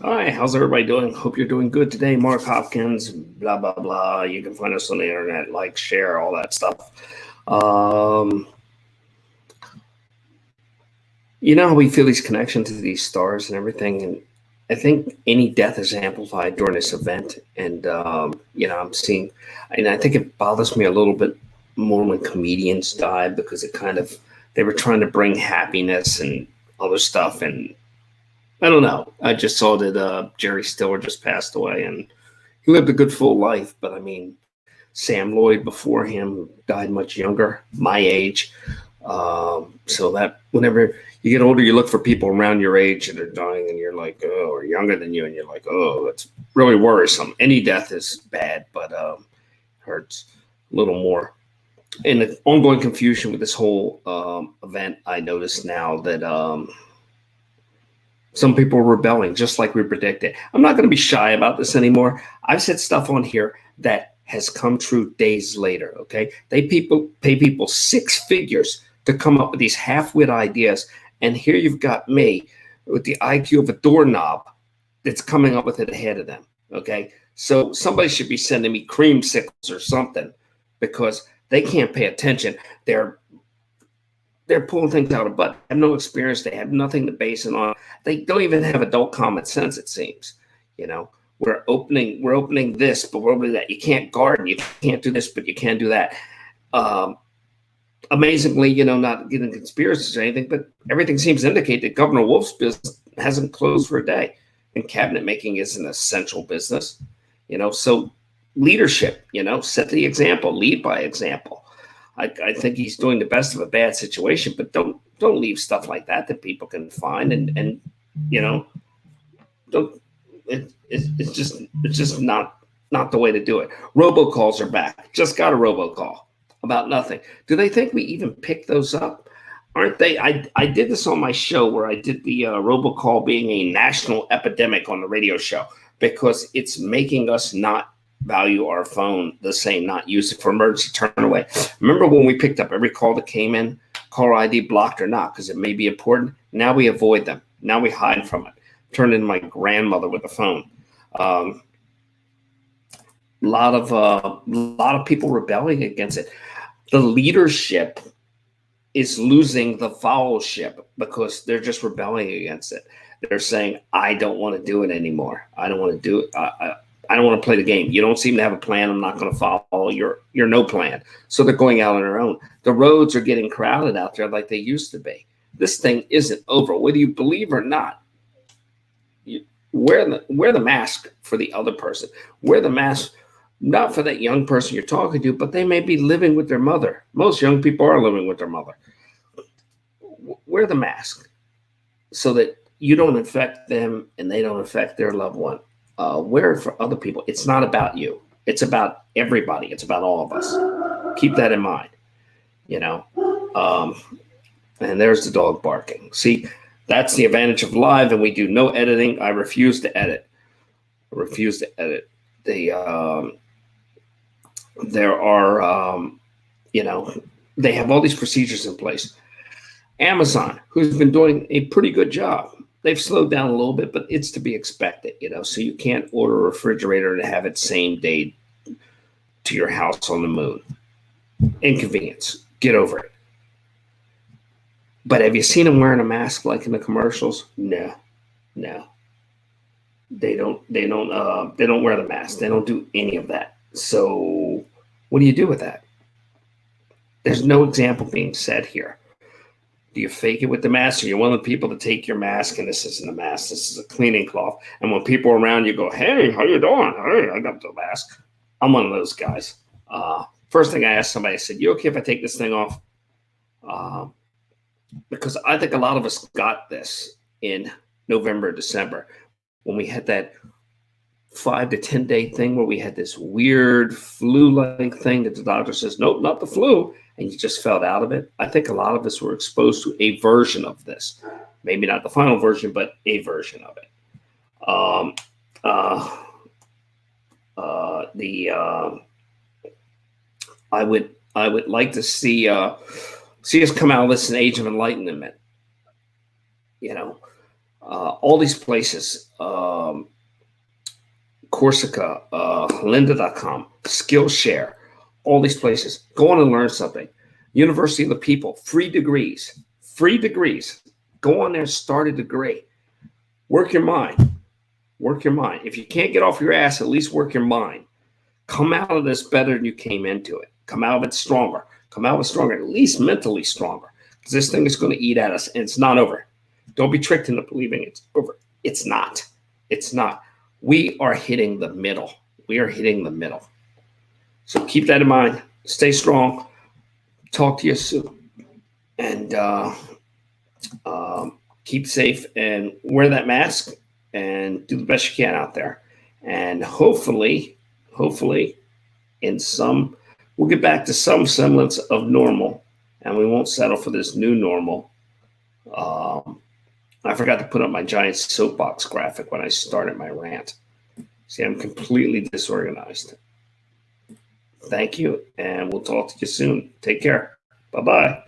Hi, how's everybody doing? Hope you're doing good today. Mark Hopkins, blah, blah, blah. You can find us on the internet, like, share, all that stuff. Um, you know how we feel these connections to these stars and everything? And I think any death is amplified during this event. And, I'm seeing, and I think it bothers me a little bit more when comedians die because they were trying to bring happiness and other stuff. And I don't know. I just saw that Jerry Stiller just passed away and he lived a good full life, but I mean, Sam Lloyd before him died much younger, my age. So that whenever you get older, you look for people around your age that are dying, and you're like, oh, or younger than you, and you're like, oh, that's really worrisome. Any death is bad, but hurts a little more. In the ongoing confusion with this whole event, I noticed now that some people are rebelling, just like we predicted. I'm not going to be shy about this anymore. I've said stuff on here that has come true days later. Okay, they people pay people six figures to come up with these half-wit ideas, and here you've got me with the IQ of a doorknob that's coming up with it ahead of them. Okay, so somebody should be sending me creamsicles or something because they can't pay attention. They're they're pulling things out of butt. They have no experience. They have nothing to base it on. They don't even have adult common sense. It seems, you know, we're opening this, but we're opening that. You can't garden. You can't do this, but you can do that. Um, Amazingly, not getting conspiracies or anything, but everything seems to indicate that Governor Wolf's business hasn't closed for a day, and cabinet making is an essential business. So leadership, set the example, lead by example. I think he's doing the best of a bad situation, but don't leave stuff like that people can find and you know don't it's just not the way to do it. Robocalls are back. Just got a robocall about nothing. Do they think we even pick those up? Aren't they? I did this on my show where I did the robocall being a national epidemic on the radio show because it's making us not value our phone the same, not use it for emergency turn away. Remember when we picked up every call that came in, caller ID blocked or not, because it may be important? Now we avoid them. Now we hide from it. Turned into my grandmother with a phone. Um, lot of people rebelling against it. The leadership is losing the fellowship because they're just rebelling against it. They're saying, I don't want to do it anymore. I don't want to do it. I don't want to play the game. You don't seem to have a plan. I'm not going to follow your no plan. So they're going out on their own. The roads are getting crowded out there like they used to be. This thing isn't over. Whether you believe or not, you wear the mask for the other person. Wear the mask not for that young person you're talking to, but they may be living with their mother. Most young people are living with their mother. Wear the mask so that you don't infect them and they don't affect their loved one. Wear it for other people. It's not about you. It's about everybody. It's about all of us. Keep that in mind. You know. Um, and there's the dog barking. See, that's the advantage of live, and we do no editing. I refuse to edit. I refuse to edit. There are, they have all these procedures in place. Amazon, who's been doing a pretty good job, they've slowed down a little bit, but it's to be expected, So you can't order a refrigerator and have it same day to your house on the moon. Inconvenience. Get over it. But have you seen them wearing a mask like in the commercials? No, no. They don't wear the mask. They don't do any of that. So what do you do with that? There's no example being set here. Do you fake it with the mask? Or you're one of the people to take your mask and this isn't a mask, this is a cleaning cloth. And when people are around you go, hey, how you doing? Hey, I got the mask. I'm one of those guys. First thing I asked somebody, I said, you okay if I take this thing off? Because I think a lot of us got this in November, December, when we had that 5 to 10 day thing where we had this weird flu-like thing that the doctor says, nope, not the flu, and you just felt out of it. I think a lot of us were exposed to a version of this. Maybe not the final version, but a version of it. Um, uh, the I would like to see us come out of this in age of enlightenment. You know, all these places, Corsica, lynda.com, Skillshare, all these places. Go on and learn something. University of the People, free degrees, free degrees. Go on there and start a degree. Work your mind. Work your mind. If you can't get off your ass, at least work your mind. Come out of this better than you came into it. Come out of it stronger. Come out of it stronger, at least mentally stronger. Because this thing is going to eat at us, and it's not over. Don't be tricked into believing it's over. It's not. It's not. We are hitting the middle. We are hitting the middle. So keep that in mind. Stay strong. Talk to you soon. And keep safe and wear that mask and do the best you can out there. And hopefully, we'll get back to some semblance of normal, and we won't settle for this new normal. I forgot to put up my giant soapbox graphic when I started my rant. See, I'm completely disorganized. Thank you, and we'll talk to you soon. Take care. Bye-bye.